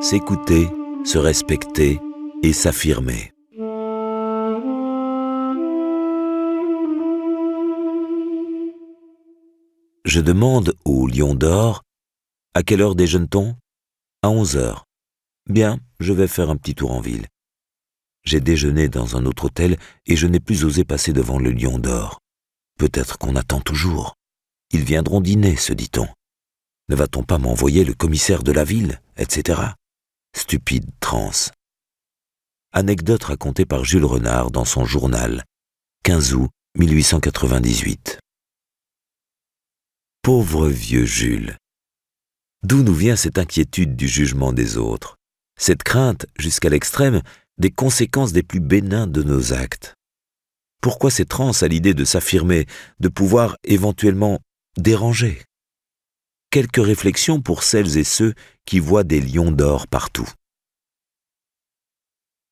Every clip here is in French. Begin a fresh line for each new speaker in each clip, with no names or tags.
s'écouter, se respecter et s'affirmer. Je demande au Lion d'Or, à quelle heure déjeune-t-on ? À 11 heures. Bien, je vais faire un petit tour en ville. J'ai déjeuné dans un autre hôtel et je n'ai plus osé passer devant le Lion d'Or. Peut-être qu'on attend toujours. Ils viendront dîner, se dit-on. Ne va-t-on pas m'envoyer le commissaire de la ville, etc. Stupide transe. Anecdote racontée par Jules Renard dans son journal, 15 août 1898. Pauvre vieux Jules. D'où nous vient cette inquiétude du jugement des autres, cette crainte, jusqu'à l'extrême, des conséquences des plus bénins de nos actes? Pourquoi ces transes à l'idée de s'affirmer, de pouvoir éventuellement déranger? Quelques réflexions pour celles et ceux qui voient des lions d'or partout.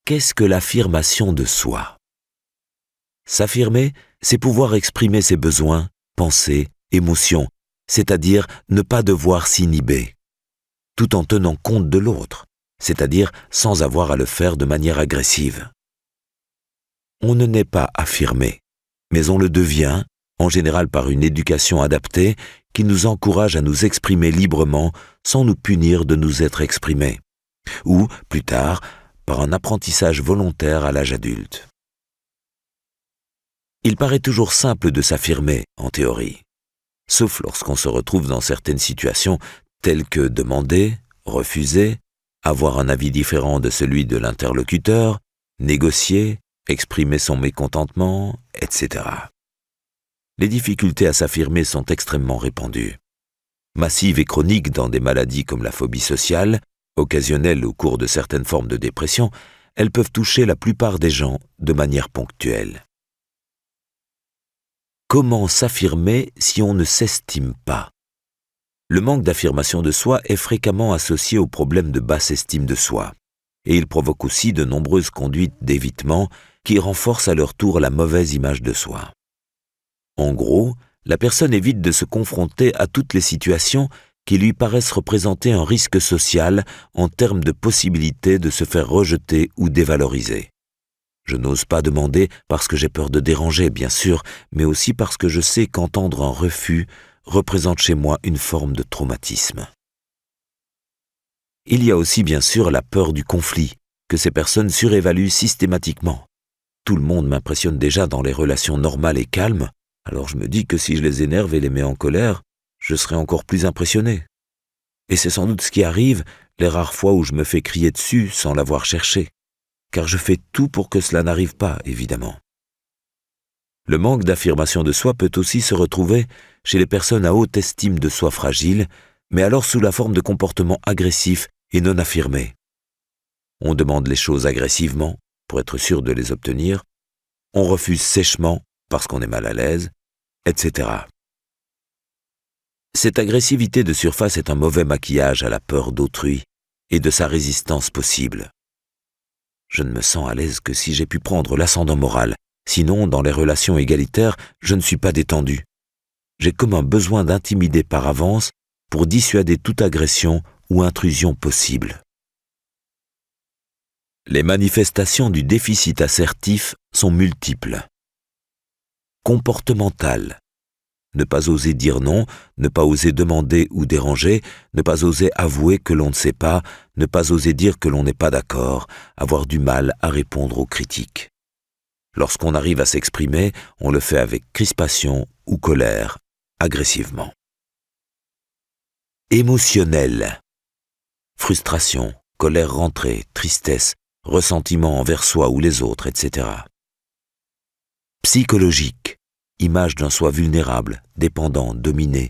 Qu'est-ce que l'affirmation de soi? S'affirmer, c'est pouvoir exprimer ses besoins, pensées, émotions, c'est-à-dire ne pas devoir s'inhiber, tout en tenant compte de l'autre, c'est-à-dire sans avoir à le faire de manière agressive. On ne naît pas affirmé, mais on le devient, en général par une éducation adaptée qui nous encourage à nous exprimer librement sans nous punir de nous être exprimés, ou, plus tard, par un apprentissage volontaire à l'âge adulte. Il paraît toujours simple de s'affirmer, en théorie, sauf lorsqu'on se retrouve dans certaines situations telles que demander, refuser, avoir un avis différent de celui de l'interlocuteur, négocier, exprimer son mécontentement, etc. Les difficultés à s'affirmer sont extrêmement répandues. Massives et chroniques dans des maladies comme la phobie sociale, occasionnelles au cours de certaines formes de dépression, elles peuvent toucher la plupart des gens de manière ponctuelle. Comment s'affirmer si on ne s'estime pas? Le manque d'affirmation de soi est fréquemment associé au problème de basse estime de soi, et il provoque aussi de nombreuses conduites d'évitement qui renforcent à leur tour la mauvaise image de soi. En gros, la personne évite de se confronter à toutes les situations qui lui paraissent représenter un risque social en termes de possibilité de se faire rejeter ou dévaloriser. Je n'ose pas demander parce que j'ai peur de déranger, bien sûr, mais aussi parce que je sais qu'entendre un refus représente chez moi une forme de traumatisme. Il y a aussi bien sûr la peur du conflit, que ces personnes surévaluent systématiquement. Tout le monde m'impressionne déjà dans les relations normales et calmes, alors je me dis que si je les énerve et les mets en colère, je serai encore plus impressionné. Et c'est sans doute ce qui arrive les rares fois où je me fais crier dessus sans l'avoir cherché, car je fais tout pour que cela n'arrive pas, évidemment. Le manque d'affirmation de soi peut aussi se retrouver chez les personnes à haute estime de soi fragile, mais alors sous la forme de comportements agressifs et non affirmés. On demande les choses agressivement pour être sûr de les obtenir, on refuse sèchement parce qu'on est mal à l'aise, etc. Cette agressivité de surface est un mauvais maquillage à la peur d'autrui et de sa résistance possible. Je ne me sens à l'aise que si j'ai pu prendre l'ascendant moral, sinon, dans les relations égalitaires, je ne suis pas détendu. J'ai comme un besoin d'intimider par avance pour dissuader toute agression ou intrusion possible. Les manifestations du déficit assertif sont multiples. Comportemental. Ne pas oser dire non, ne pas oser demander ou déranger, ne pas oser avouer que l'on ne sait pas, ne pas oser dire que l'on n'est pas d'accord, avoir du mal à répondre aux critiques. Lorsqu'on arrive à s'exprimer, on le fait avec crispation ou colère, agressivement. Émotionnel. Frustration, colère rentrée, tristesse, ressentiment envers soi ou les autres, etc. Psychologique. Image d'un soi vulnérable, dépendant, dominé.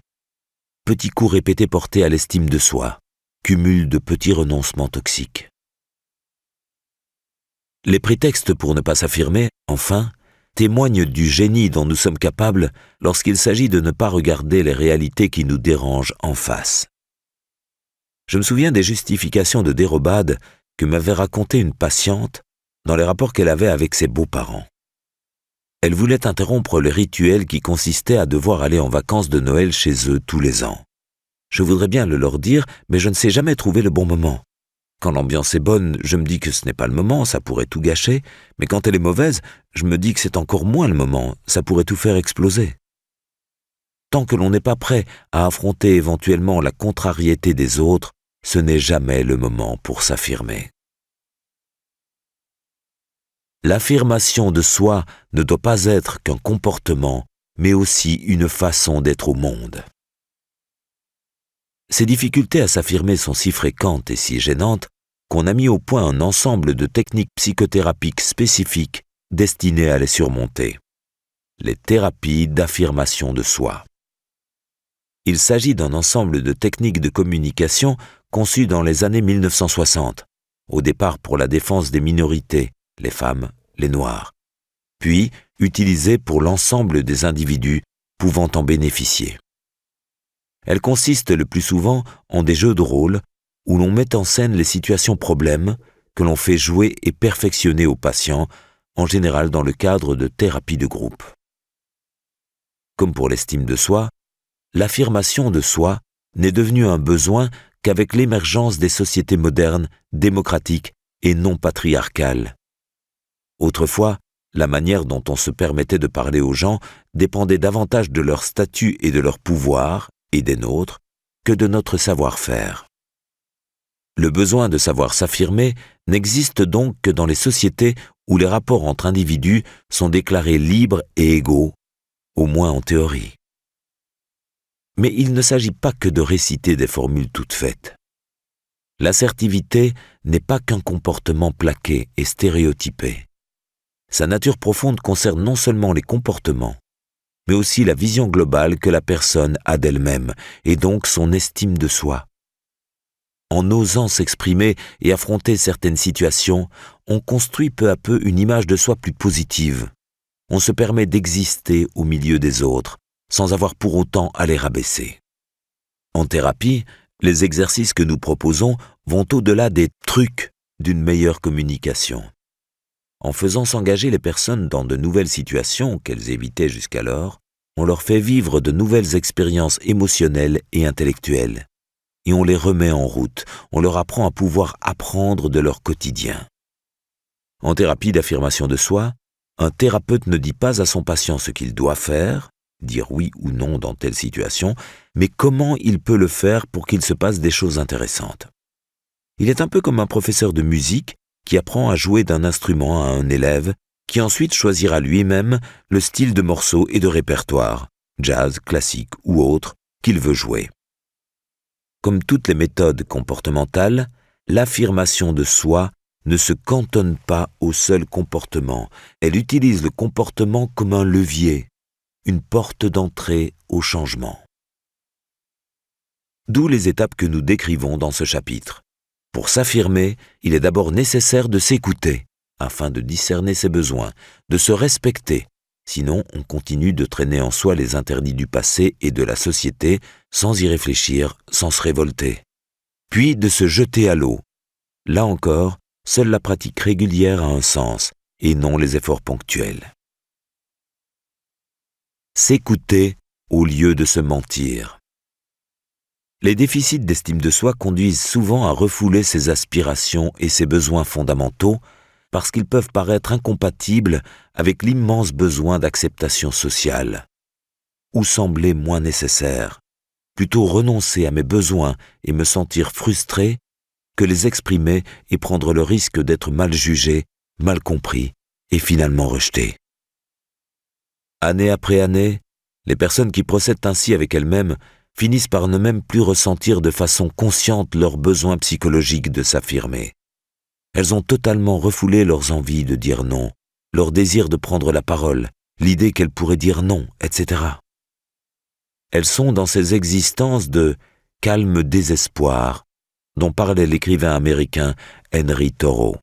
Petits coups répétés portés à l'estime de soi. Cumul de petits renoncements toxiques. Les prétextes pour ne pas s'affirmer, enfin, témoignent du génie dont nous sommes capables lorsqu'il s'agit de ne pas regarder les réalités qui nous dérangent en face. Je me souviens des justifications de dérobade que m'avait racontée une patiente dans les rapports qu'elle avait avec ses beaux-parents. Elle voulait interrompre le rituel qui consistait à devoir aller en vacances de Noël chez eux tous les ans. Je voudrais bien le leur dire, mais je ne sais jamais trouver le bon moment. Quand l'ambiance est bonne, je me dis que ce n'est pas le moment, ça pourrait tout gâcher, mais quand elle est mauvaise, je me dis que c'est encore moins le moment, ça pourrait tout faire exploser. Tant que l'on n'est pas prêt à affronter éventuellement la contrariété des autres, ce n'est jamais le moment pour s'affirmer. L'affirmation de soi ne doit pas être qu'un comportement, mais aussi une façon d'être au monde. Ces difficultés à s'affirmer sont si fréquentes et si gênantes qu'on a mis au point un ensemble de techniques psychothérapiques spécifiques destinées à les surmonter. Les thérapies d'affirmation de soi. Il s'agit d'un ensemble de techniques de communication conçues dans les années 1960, au départ pour la défense des minorités, les femmes, les Noirs, puis utilisées pour l'ensemble des individus pouvant en bénéficier. Elles consistent le plus souvent en des jeux de rôle où l'on met en scène les situations problèmes que l'on fait jouer et perfectionner aux patients, en général dans le cadre de thérapie de groupe. Comme pour l'estime de soi, l'affirmation de soi n'est devenue un besoin qu'avec l'émergence des sociétés modernes, démocratiques et non patriarcales. Autrefois, la manière dont on se permettait de parler aux gens dépendait davantage de leur statut et de leur pouvoir, et des nôtres, que de notre savoir-faire. Le besoin de savoir s'affirmer n'existe donc que dans les sociétés où les rapports entre individus sont déclarés libres et égaux, au moins en théorie. Mais il ne s'agit pas que de réciter des formules toutes faites. L'assertivité n'est pas qu'un comportement plaqué et stéréotypé. Sa nature profonde concerne non seulement les comportements, mais aussi la vision globale que la personne a d'elle-même, et donc son estime de soi. En osant s'exprimer et affronter certaines situations, on construit peu à peu une image de soi plus positive. On se permet d'exister au milieu des autres, sans avoir pour autant à les rabaisser. En thérapie, les exercices que nous proposons vont au-delà des trucs d'une meilleure communication. En faisant s'engager les personnes dans de nouvelles situations qu'elles évitaient jusqu'alors, on leur fait vivre de nouvelles expériences émotionnelles et intellectuelles. Et on les remet en route, on leur apprend à pouvoir apprendre de leur quotidien. En thérapie d'affirmation de soi, un thérapeute ne dit pas à son patient ce qu'il doit faire, dire oui ou non dans telle situation, mais comment il peut le faire pour qu'il se passe des choses intéressantes. Il est un peu comme un professeur de musique qui apprend à jouer d'un instrument à un élève, qui ensuite choisira lui-même le style de morceau et de répertoire, jazz, classique ou autre, qu'il veut jouer. Comme toutes les méthodes comportementales, l'affirmation de soi ne se cantonne pas au seul comportement. Elle utilise le comportement comme un levier, une porte d'entrée au changement. D'où les étapes que nous décrivons dans ce chapitre. Pour s'affirmer, il est d'abord nécessaire de s'écouter, afin de discerner ses besoins, de se respecter, sinon on continue de traîner en soi les interdits du passé et de la société, sans y réfléchir, sans se révolter. Puis de se jeter à l'eau. Là encore, seule la pratique régulière a un sens, et non les efforts ponctuels. S'écouter au lieu de se mentir. Les déficits d'estime de soi conduisent souvent à refouler ses aspirations et ses besoins fondamentaux parce qu'ils peuvent paraître incompatibles avec l'immense besoin d'acceptation sociale. Ou sembler moins nécessaire, plutôt renoncer à mes besoins et me sentir frustré que les exprimer et prendre le risque d'être mal jugé, mal compris et finalement rejeté. Année après année, les personnes qui procèdent ainsi avec elles-mêmes finissent par ne même plus ressentir de façon consciente leur besoin psychologique de s'affirmer. Elles ont totalement refoulé leurs envies de dire non, leur désir de prendre la parole, l'idée qu'elles pourraient dire non, etc. Elles sont dans ces existences de calme désespoir dont parlait l'écrivain américain Henry Thoreau.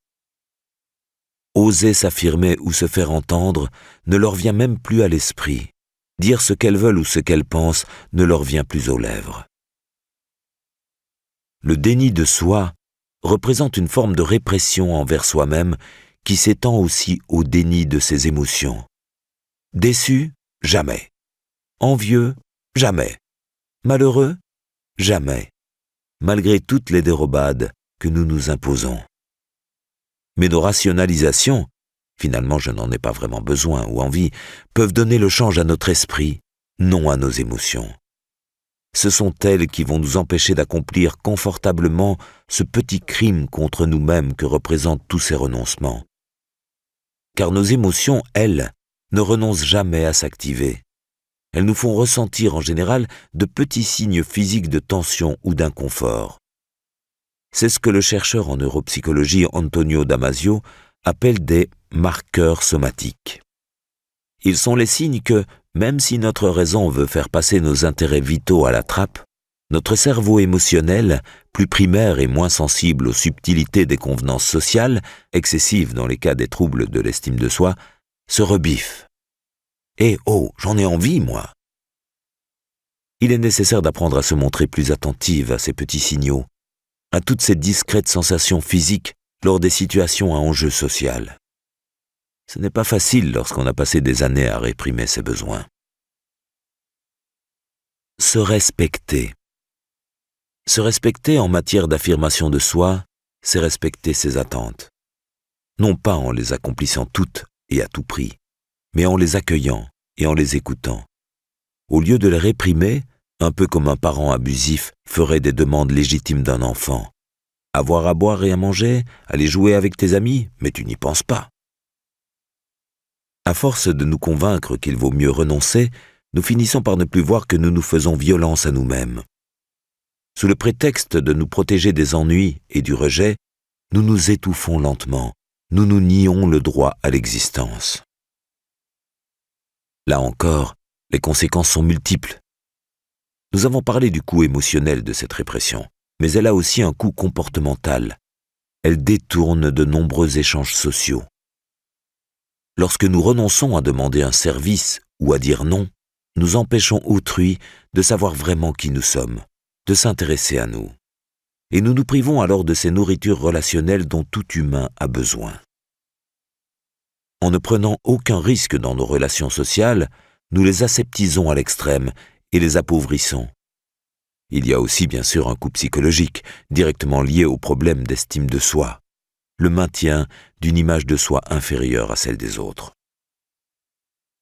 Oser s'affirmer ou se faire entendre ne leur vient même plus à l'esprit. Dire ce qu'elles veulent ou ce qu'elles pensent ne leur vient plus aux lèvres. Le déni de soi représente une forme de répression envers soi-même qui s'étend aussi au déni de ses émotions. Déçu? Jamais. Envieux? Jamais. Malheureux? Jamais. Malgré toutes les dérobades, que nous nous imposons. Mais nos rationalisations, finalement je n'en ai pas vraiment besoin ou envie, peuvent donner le change à notre esprit, non à nos émotions. Ce sont elles qui vont nous empêcher d'accomplir confortablement ce petit crime contre nous-mêmes que représentent tous ces renoncements. Car nos émotions, elles, ne renoncent jamais à s'activer. Elles nous font ressentir en général de petits signes physiques de tension ou d'inconfort. C'est ce que le chercheur en neuropsychologie Antonio Damasio appelle des marqueurs somatiques. Ils sont les signes que, même si notre raison veut faire passer nos intérêts vitaux à la trappe, notre cerveau émotionnel, plus primaire et moins sensible aux subtilités des convenances sociales, excessives dans les cas des troubles de l'estime de soi, se rebiffe. « Eh oh, j'en ai envie, moi !» Il est nécessaire d'apprendre à se montrer plus attentive à ces petits signaux, à toutes ces discrètes sensations physiques lors des situations à enjeu social. Ce n'est pas facile lorsqu'on a passé des années à réprimer ses besoins. Se respecter. Se respecter en matière d'affirmation de soi, c'est respecter ses attentes. Non pas en les accomplissant toutes et à tout prix, mais en les accueillant et en les écoutant. Au lieu de les réprimer, un peu comme un parent abusif ferait des demandes légitimes d'un enfant. Avoir à boire et à manger, aller jouer avec tes amis, mais tu n'y penses pas. À force de nous convaincre qu'il vaut mieux renoncer, nous finissons par ne plus voir que nous nous faisons violence à nous-mêmes. Sous le prétexte de nous protéger des ennuis et du rejet, nous nous étouffons lentement, nous nous nions le droit à l'existence. Là encore, les conséquences sont multiples. Nous avons parlé du coût émotionnel de cette répression, mais elle a aussi un coût comportemental. Elle détourne de nombreux échanges sociaux. Lorsque nous renonçons à demander un service ou à dire non, nous empêchons autrui de savoir vraiment qui nous sommes, de s'intéresser à nous. Et nous nous privons alors de ces nourritures relationnelles dont tout humain a besoin. En ne prenant aucun risque dans nos relations sociales, nous les aseptisons à l'extrême et les appauvrissons. Il y a aussi bien sûr un coût psychologique, directement lié au problème d'estime de soi, le maintien d'une image de soi inférieure à celle des autres.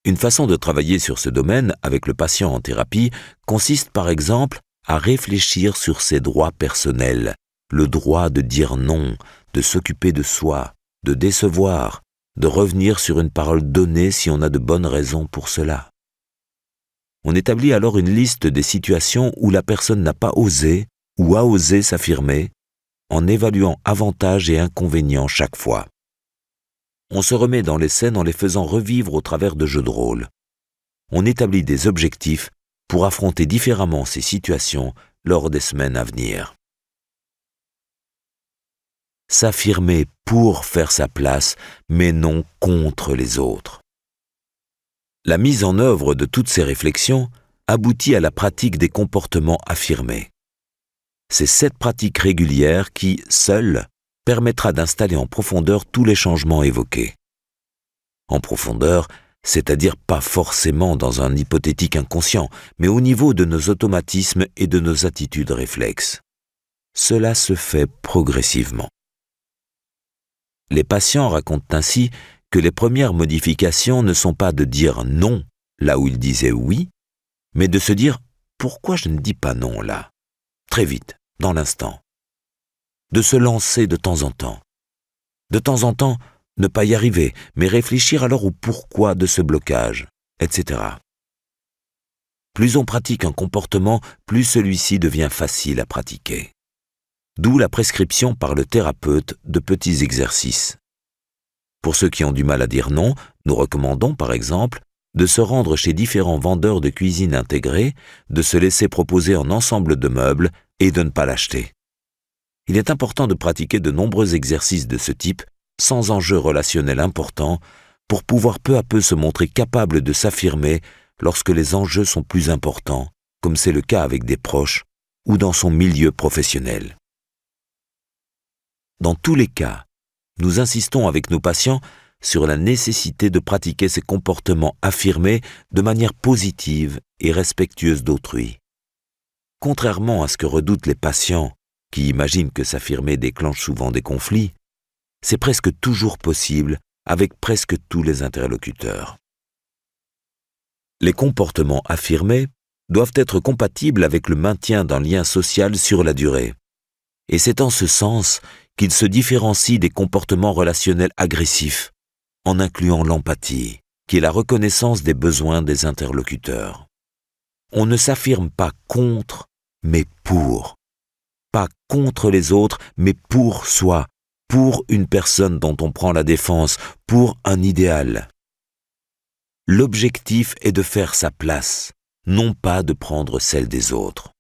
Une façon de travailler sur ce domaine avec le patient en thérapie consiste par exemple à réfléchir sur ses droits personnels, le droit de dire non, de s'occuper de soi, de décevoir, de revenir sur une parole donnée si on a de bonnes raisons pour cela. On établit alors une liste des situations où la personne n'a pas osé ou a osé s'affirmer, en évaluant avantages et inconvénients chaque fois. On se remet dans les scènes en les faisant revivre au travers de jeux de rôle. On établit des objectifs pour affronter différemment ces situations lors des semaines à venir. S'affirmer pour faire sa place, mais non contre les autres. La mise en œuvre de toutes ces réflexions aboutit à la pratique des comportements affirmés. C'est cette pratique régulière qui, seule, permettra d'installer en profondeur tous les changements évoqués. En profondeur, c'est-à-dire pas forcément dans un hypothétique inconscient, mais au niveau de nos automatismes et de nos attitudes réflexes. Cela se fait progressivement. Les patients racontent ainsi que les premières modifications ne sont pas de dire non là où ils disaient oui, mais de se dire « pourquoi je ne dis pas non là ?» très vite, dans l'instant. De se lancer de temps en temps. De temps en temps, ne pas y arriver, mais réfléchir alors au pourquoi de ce blocage, etc. Plus on pratique un comportement, plus celui-ci devient facile à pratiquer. D'où la prescription par le thérapeute de petits exercices. Pour ceux qui ont du mal à dire non, nous recommandons par exemple de se rendre chez différents vendeurs de cuisine intégrés, de se laisser proposer un ensemble de meubles et de ne pas l'acheter. Il est important de pratiquer de nombreux exercices de ce type, sans enjeu relationnel important, pour pouvoir peu à peu se montrer capable de s'affirmer lorsque les enjeux sont plus importants, comme c'est le cas avec des proches ou dans son milieu professionnel. Dans tous les cas, nous insistons avec nos patients sur la nécessité de pratiquer ces comportements affirmés de manière positive et respectueuse d'autrui. Contrairement à ce que redoutent les patients, qui imagine que s'affirmer déclenche souvent des conflits, c'est presque toujours possible avec presque tous les interlocuteurs. Les comportements affirmés doivent être compatibles avec le maintien d'un lien social sur la durée. Et c'est en ce sens qu'ils se différencient des comportements relationnels agressifs, en incluant l'empathie, qui est la reconnaissance des besoins des interlocuteurs. On ne s'affirme pas contre, mais pour. Pas contre les autres, mais pour soi, pour une personne dont on prend la défense, pour un idéal. L'objectif est de faire sa place, non pas de prendre celle des autres.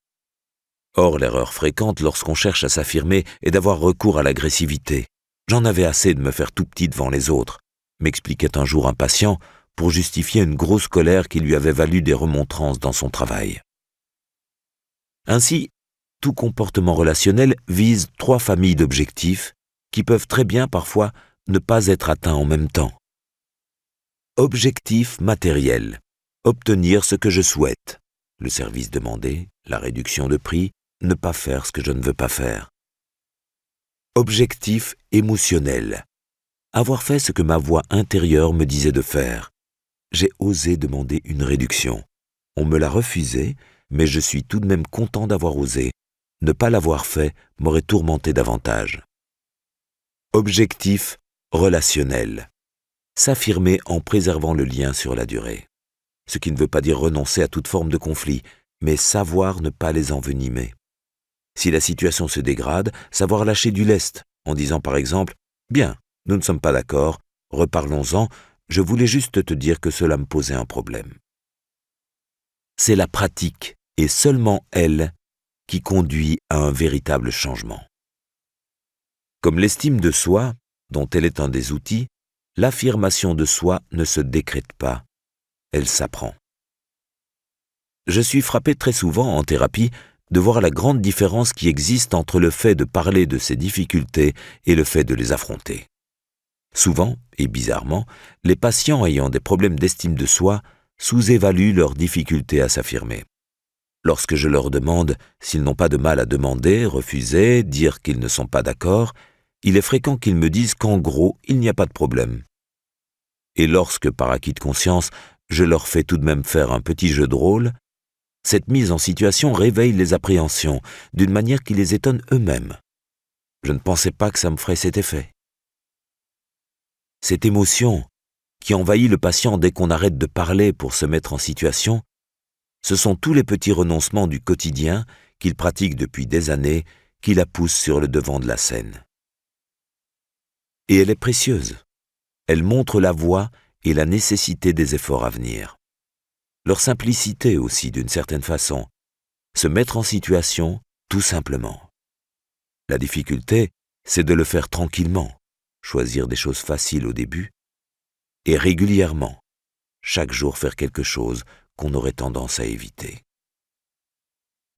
Or, l'erreur fréquente lorsqu'on cherche à s'affirmer est d'avoir recours à l'agressivité. J'en avais assez de me faire tout petit devant les autres, m'expliquait un jour un patient pour justifier une grosse colère qui lui avait valu des remontrances dans son travail. Ainsi, tout comportement relationnel vise 3 familles d'objectifs qui peuvent très bien parfois ne pas être atteints en même temps. Objectif matériel, obtenir ce que je souhaite, le service demandé, la réduction de prix, ne pas faire ce que je ne veux pas faire. Objectif émotionnel, avoir fait ce que ma voix intérieure me disait de faire. J'ai osé demander une réduction. On me l'a refusé, mais je suis tout de même content d'avoir osé. Ne pas l'avoir fait m'aurait tourmenté davantage. Objectif relationnel, s'affirmer en préservant le lien sur la durée. Ce qui ne veut pas dire renoncer à toute forme de conflit, mais savoir ne pas les envenimer. Si la situation se dégrade, savoir lâcher du lest, en disant par exemple « Bien, nous ne sommes pas d'accord, reparlons-en, je voulais juste te dire que cela me posait un problème. » C'est la pratique, et seulement elle, qui conduit à un véritable changement. Comme l'estime de soi, dont elle est un des outils, l'affirmation de soi ne se décrète pas, elle s'apprend. Je suis frappé très souvent en thérapie de voir la grande différence qui existe entre le fait de parler de ses difficultés et le fait de les affronter. Souvent, et bizarrement, les patients ayant des problèmes d'estime de soi sous-évaluent leurs difficultés à s'affirmer. Lorsque je leur demande s'ils n'ont pas de mal à demander, refuser, dire qu'ils ne sont pas d'accord, il est fréquent qu'ils me disent qu'en gros, il n'y a pas de problème. Et lorsque, par acquis de conscience, je leur fais tout de même faire un petit jeu de rôle, cette mise en situation réveille les appréhensions d'une manière qui les étonne eux-mêmes. Je ne pensais pas que ça me ferait cet effet. Cette émotion qui envahit le patient dès qu'on arrête de parler pour se mettre en situation, ce sont tous les petits renoncements du quotidien qu'il pratique depuis des années qui la poussent sur le devant de la scène. Et elle est précieuse. Elle montre la voie et la nécessité des efforts à venir. Leur simplicité aussi, d'une certaine façon. Se mettre en situation, tout simplement. La difficulté, c'est de le faire tranquillement, choisir des choses faciles au début, et régulièrement, chaque jour faire quelque chose qu'on aurait tendance à éviter.